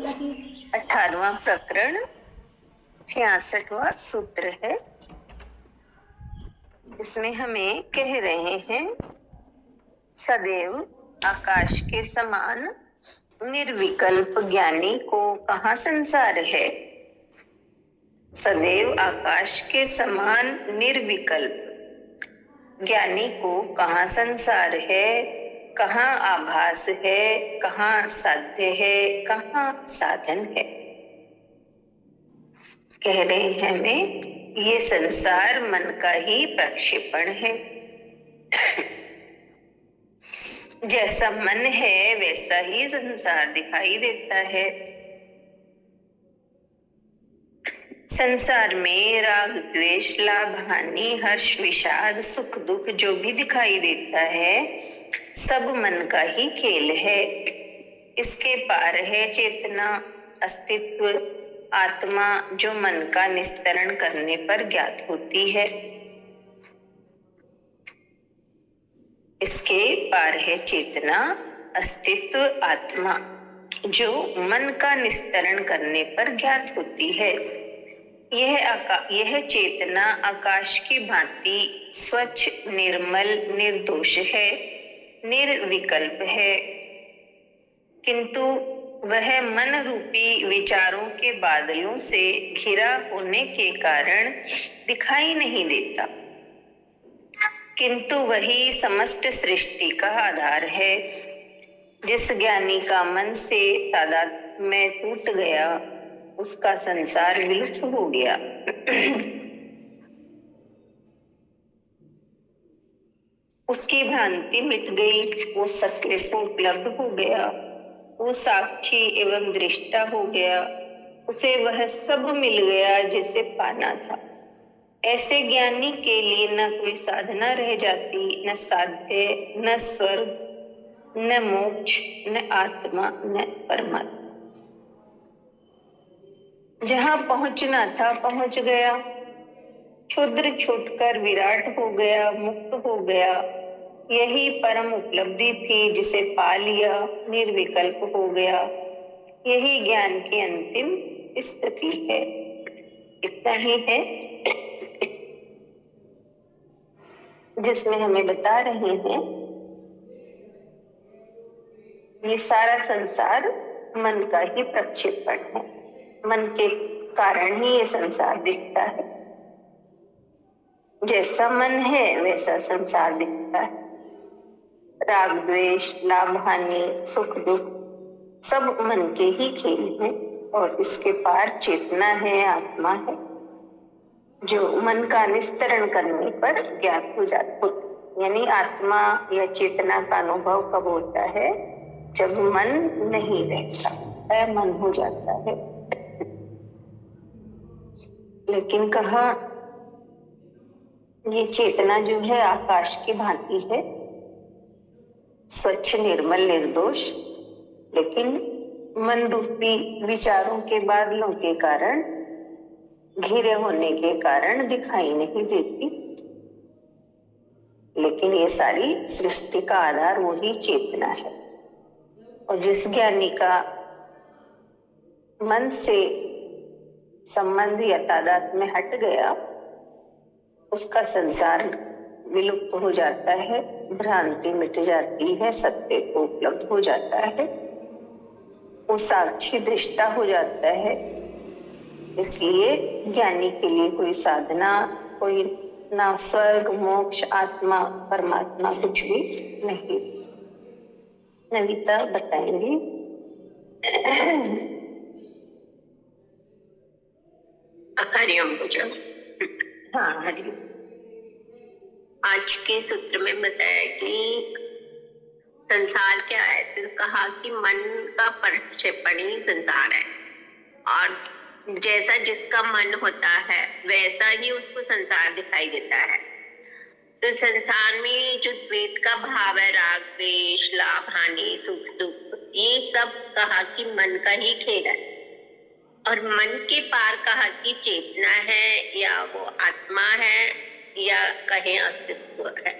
18वां प्रकरण 66वां सूत्र है। इसमें हमें कह रहे हैं, सदैव आकाश के समान निर्विकल्प ज्ञानी को कहाँ संसार है। सदैव आकाश के समान निर्विकल्प ज्ञानी को कहाँ संसार है, कहाँ आभास है, कहाँ साध्य है, कहाँ साधन है। कह रहे हैं हमें, ये संसार मन का ही प्रक्षेपण है। जैसा मन है वैसा ही संसार दिखाई देता है। संसार में राग द्वेष लाभ हानि हर्ष विषाद सुख दुख जो भी दिखाई देता है सब मन का ही खेल है। इसके पार है चेतना अस्तित्व आत्मा जो मन का निस्तरण करने पर ज्ञात होती है। इसके पार है चेतना अस्तित्व आत्मा जो मन का निस्तरण करने पर ज्ञात होती है। यह चेतना आकाश की भांति स्वच्छ निर्मल निर्दोष है, निर्विकल्प है, किंतु वह मन रूपी विचारों के बादलों से घिरा होने के कारण दिखाई नहीं देता, किंतु वही समस्त सृष्टि का आधार है। जिस ज्ञानी का मन से तादात्म्य टूट गया उसका संसार विलुप्त हो गया। उसकी भ्रांति मिट गई, वो सत्य को उपलब्ध हो गया, वो साक्षी एवं दृष्टा हो गया, उसे वह सब मिल गया जिसे पाना था। ऐसे ज्ञानी के लिए न कोई साधना रह जाती, न साध्य, न स्वर्ग, न मोक्ष, न आत्मा, न परमात्मा। जहां पहुंचना था पहुंच गया, क्षुद्र छूटकर विराट हो गया, मुक्त हो गया। यही परम उपलब्धि थी जिसे पा लिया, निर्विकल्प हो गया। यही ज्ञान की अंतिम स्थिति है। इतना ही है जिसमें हमें बता रहे हैं ये सारा संसार मन का ही प्रक्षेपण है। मन के कारण ही ये संसार दिखता है। जैसा मन है वैसा संसार दिखता है। राग द्वेष लाभ हानि सुख दुख सब मन के ही खेल हैं और इसके पार चेतना है, आत्मा है जो मन का निस्तरण करने पर ज्ञात हो जाती है। यानी आत्मा या चेतना का अनुभव कब होता है? जब मन नहीं रहता, अमन हो जाता है। लेकिन कहा ये चेतना जो है आकाश की भांति है, स्वच्छ निर्मल निर्दोष, लेकिन मन रूपी विचारों के बादलों के कारण घिरे होने के कारण दिखाई नहीं देती। लेकिन ये सारी सृष्टि का आधार वही चेतना है। और जिस ज्ञानी का मन से संबंध या तादाद में हट गया उसका संसार विलुप्त हो जाता है, भ्रांति मिट जाती है, सत्य को उपलब्ध हो जाता है, वो साक्षी दृष्टा हो जाता है। इसलिए ज्ञानी के लिए कोई साधना, कोई ना स्वर्ग मोक्ष आत्मा परमात्मा कुछ भी नहीं। नविता बताएंगी। हरिओम पूजा। हाँ हरिओम। आज के सूत्र में बताया कि संसार क्या है, तो कहा कि मन का प्रक्षेपण ही संसार है और जैसा जिसका मन होता है वैसा ही उसको संसार दिखाई देता है। तो संसार में जो द्वैत का भाव है, राग द्वेष लाभ हानि सुख दुख, ये सब कहा कि मन का ही खेल है। और मन के पार कहा कि चेतना है या वो आत्मा है या कहें अस्तित्व है,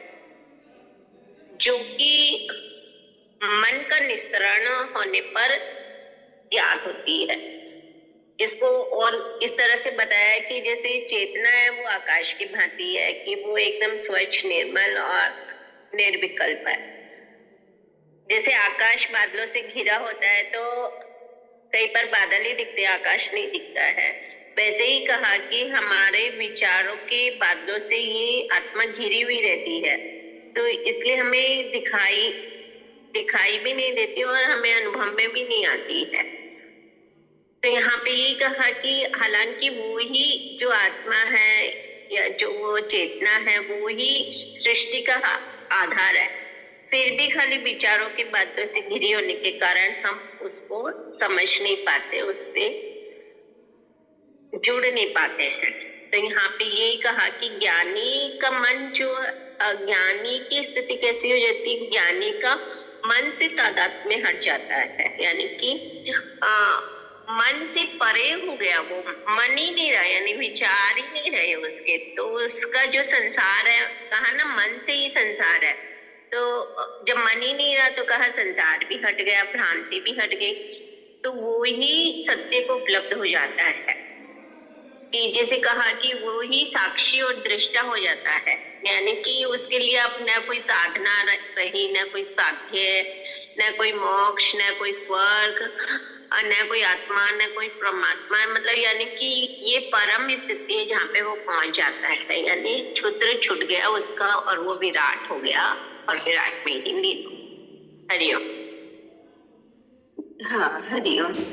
जो कि मन का निस्तरण होने पर ज्ञात होती है। इसको और इस तरह से बताया कि जैसे चेतना है वो आकाश की भांति है, कि वो एकदम स्वच्छ, निर्मल और निर्विकल्प है। जैसे आकाश बादलों से घिरा होता है तो कई बार बादल ही दिखते हैं, आकाश नहीं दिखता है। वैसे ही कहा कि हमारे विचारों के बादलों से ये आत्मा घिरी हुई रहती है, तो इसलिए हमें दिखाई भी नहीं देती और हमें अनुभव में भी नहीं आती है। तो यहाँ पे ये कहा कि हालांकि वो ही जो आत्मा है या जो वो चेतना है वो ही सृष्टि का आधार है, फिर भी खाली विचारों की बातों से घिरी होने के कारण हम उसको समझ नहीं पाते, उससे जुड़ नहीं पाते हैं। तो यहाँ पे यही कहा कि ज्ञानी का मन जो अज्ञानी की स्थिति कैसी हो जाती है, ज्ञानी का मन से तादाद में हट जाता है, यानी कि मन से परे हो गया, वो मन ही नहीं रहा, यानी विचार ही नहीं रहे उसके, तो उसका जो संसार है, कहा ना मन से ही संसार है, तो जब मन ही नहीं रहा तो कहा संसार भी हट गया, भ्रांति भी हट गई, तो वो ही सत्य को उपलब्ध हो जाता है। कि जैसे कहा कि वो ही साक्षी और दृष्टा हो जाता है, यानी कि उसके लिए अब न कोई साधना रही, न कोई साध्य, न कोई मोक्ष, न कोई स्वर्ग, न कोई आत्मा, न कोई परमात्मा, मतलब यानी कि ये परम स्थिति है जहाँ पे वो पहुंच जाता है, यानी क्षुद्र छूट गया उसका और वो विराट हो गया और विराट में ही लीन। हरिओम। हाँ, हरिओम।